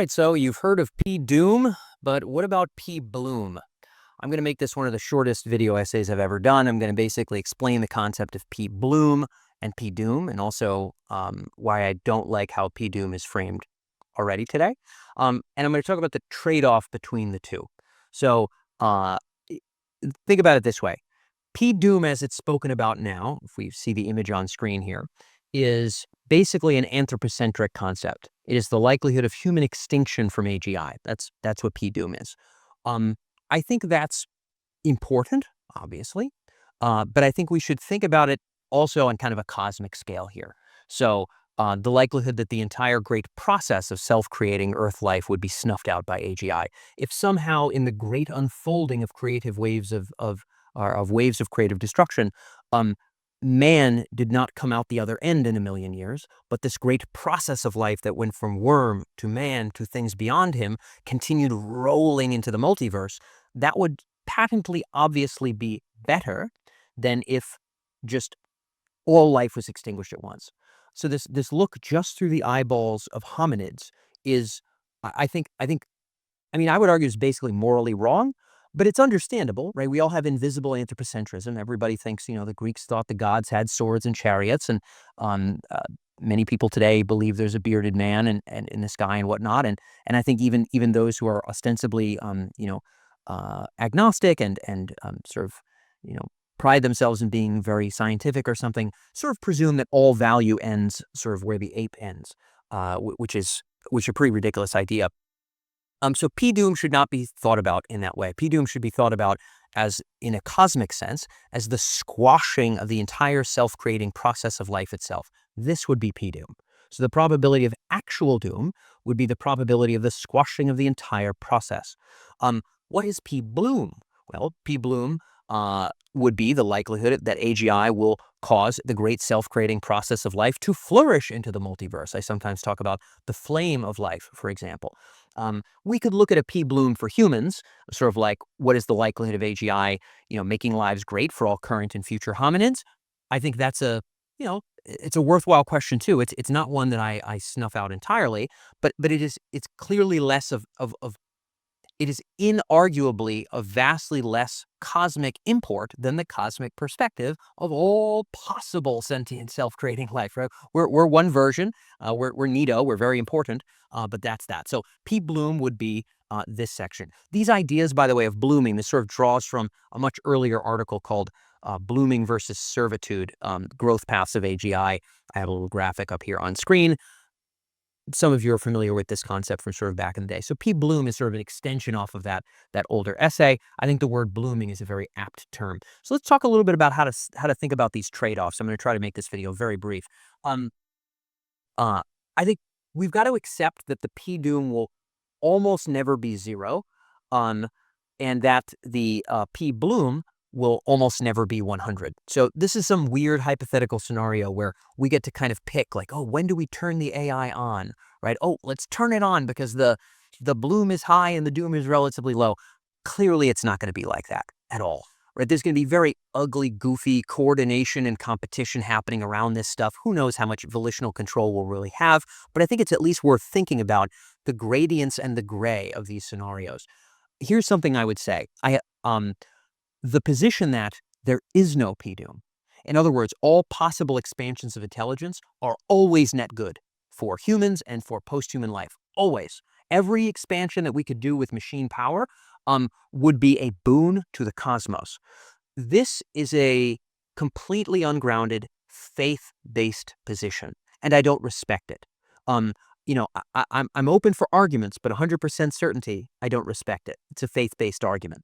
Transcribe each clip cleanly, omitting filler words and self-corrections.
right, so you've heard of P. Doom, but what about P. Bloom? I'm going to make this one of the shortest video essays I've ever done. I'm going to basically explain the concept of P. Bloom and P. Doom, and also why I don't like how P. Doom is framed already today. And I'm going to talk about the trade-off between the two. So uh, think about it this way. P. Doom, as it's spoken about now, if we see the image on screen here, is basically an anthropocentric concept. It is the likelihood of human extinction from AGI. That's what P. Doom is. I think that's important, obviously, but I think we should think about it also on kind of a cosmic scale here. So the likelihood that the entire great process of self-creating Earth life would be snuffed out by AGI. If somehow in the great unfolding of creative waves of waves of creative destruction, man did not come out the other end in a million years, but this great process of life that went from worm to man to things beyond him continued rolling into the multiverse, that would patently obviously be better than if just all life was extinguished at once. So this look just through the eyeballs of hominids is, I think, I mean, I would argue is basically morally wrong, but it's understandable, right? We all have invisible anthropocentrism. Everybody thinks, the Greeks thought the gods had swords and chariots, and many people today believe there's a bearded man and in the sky and whatnot. And I think even those who are ostensibly, agnostic and sort of, pride themselves in being very scientific or something, sort of presume that all value ends sort of where the ape ends, which is a pretty ridiculous idea. So P. Doom should not be thought about in that way. P. Doom should be thought about as, in a cosmic sense, as the squashing of the entire self-creating process of life itself. This would be P. Doom. So the probability of actual doom would be the probability of the squashing of the entire process. What is P. Bloom? Well, P. Bloom would be the likelihood that AGI will cause the great self-creating process of life to flourish into the multiverse. I sometimes talk about the flame of life, for example. We could look at a P. Bloom for humans, sort of like what is the likelihood of AGI, making lives great for all current and future hominids. I think that's it's a worthwhile question too. It's not one that I snuff out entirely, but it's clearly less of it is inarguably of vastly less cosmic import than the cosmic perspective of all possible sentient self-creating life, right? We're one version, we're Nito, we're very important, but that's that. So P. Bloom would be this section. These ideas, by the way, of blooming, this sort of draws from a much earlier article called Blooming versus Servitude, Growth Paths of AGI. I have a little graphic up here on screen. Some of you are familiar with this concept from sort of back in the day. So P. Bloom is sort of an extension off of that older essay. I think the word blooming is a very apt term. So let's talk a little bit about how to think about these trade-offs. I'm going to try to make this video very brief. I think we've got to accept that the P. Doom will almost never be zero, and that the P. Bloom will almost never be 100. So this is some weird hypothetical scenario where we get to kind of pick like, oh, when do we turn the AI on, right? Oh, let's turn it on because the bloom is high and the doom is relatively low. Clearly, it's not going to be like that at all, right? There's going to be very ugly, goofy coordination and competition happening around this stuff. Who knows how much volitional control we'll really have, but I think it's at least worth thinking about the gradients and the gray of these scenarios. Here's something I would say. The position that there is no P. Doom. In other words, all possible expansions of intelligence are always net good for humans and for posthuman life. Always. Every expansion that we could do with machine power would be a boon to the cosmos. This is a completely ungrounded, faith-based position, and I don't respect it. I'm open for arguments, but 100% certainty, I don't respect it. It's a faith-based argument.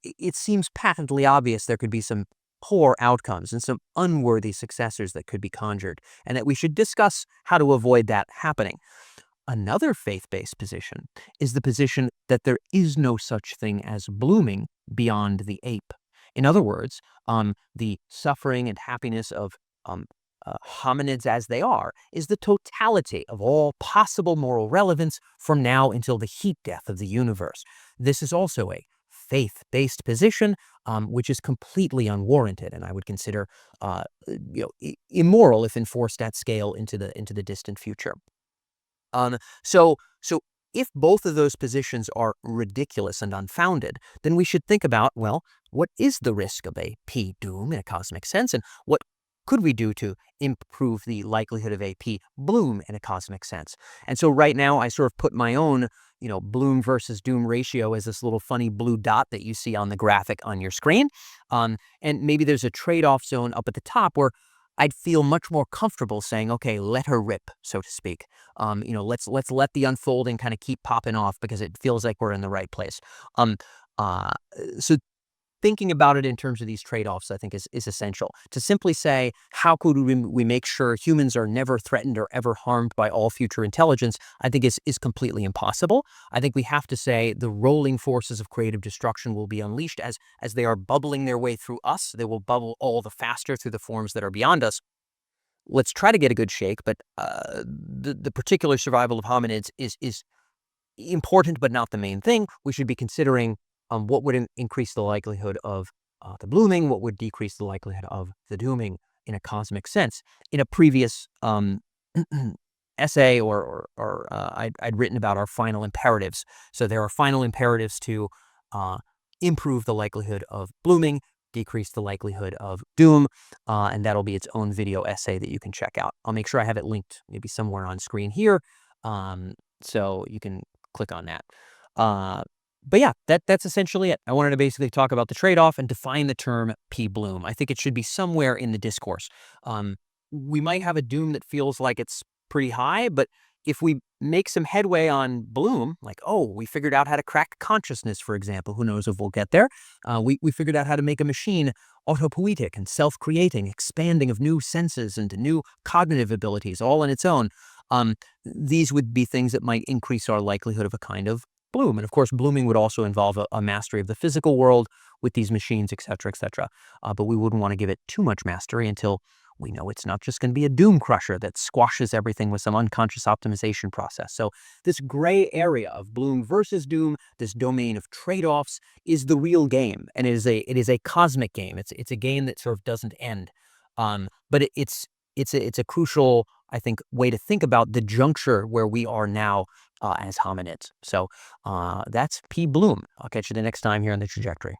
It seems patently obvious there could be some poor outcomes and some unworthy successors that could be conjured, and that we should discuss how to avoid that happening. Another faith-based position is the position that there is no such thing as blooming beyond the ape. In other words, the suffering and happiness of hominids as they are is the totality of all possible moral relevance from now until the heat death of the universe. This is also a faith-based position, which is completely unwarranted, and I would consider immoral if enforced at scale into the distant future. So if both of those positions are ridiculous and unfounded, then we should think about, well, what is the risk of a P doom in a cosmic sense, and what could we do to improve the likelihood of a P bloom in a cosmic sense? And so right now I sort of put my own, bloom versus doom ratio as this little funny blue dot that you see on the graphic on your screen. And maybe there's a trade-off zone up at the top where I'd feel much more comfortable saying, okay, let her rip, so to speak. Let's let the unfolding kind of keep popping off because it feels like we're in the right place. Um, uh, so thinking about it in terms of these trade-offs, I think is essential. To simply say, how could we make sure humans are never threatened or ever harmed by all future intelligence, I think is completely impossible. I think we have to say the rolling forces of creative destruction will be unleashed as they are bubbling their way through us. They will bubble all the faster through the forms that are beyond us. Let's try to get a good shake, but the particular survival of hominids is important, but not the main thing. We should be considering what would increase the likelihood of the blooming, what would decrease the likelihood of the dooming in a cosmic sense. In a previous essay I'd written about our final imperatives. So there are final imperatives to improve the likelihood of blooming, decrease the likelihood of doom, and that'll be its own video essay that you can check out. I'll make sure I have it linked maybe somewhere on screen here, so you can click on that. But yeah, that's essentially it. I wanted to basically talk about the trade-off and define the term P-bloom. I think it should be somewhere in the discourse. We might have a doom that feels like it's pretty high, but if we make some headway on bloom, like, oh, we figured out how to crack consciousness, for example, who knows if we'll get there. We figured out how to make a machine autopoietic and self-creating, expanding of new senses and new cognitive abilities all on its own. These would be things that might increase our likelihood of a kind of bloom. And of course, blooming would also involve a mastery of the physical world with these machines, et cetera, et cetera. But we wouldn't want to give it too much mastery until we know it's not just going to be a doom crusher that squashes everything with some unconscious optimization process. So this gray area of bloom versus doom, this domain of trade-offs, is the real game, and it is a cosmic game. It's a game that sort of doesn't end. But it's a crucial, I think, way to think about the juncture where we are now as hominids. So that's P. Bloom. I'll catch you the next time here on The Trajectory.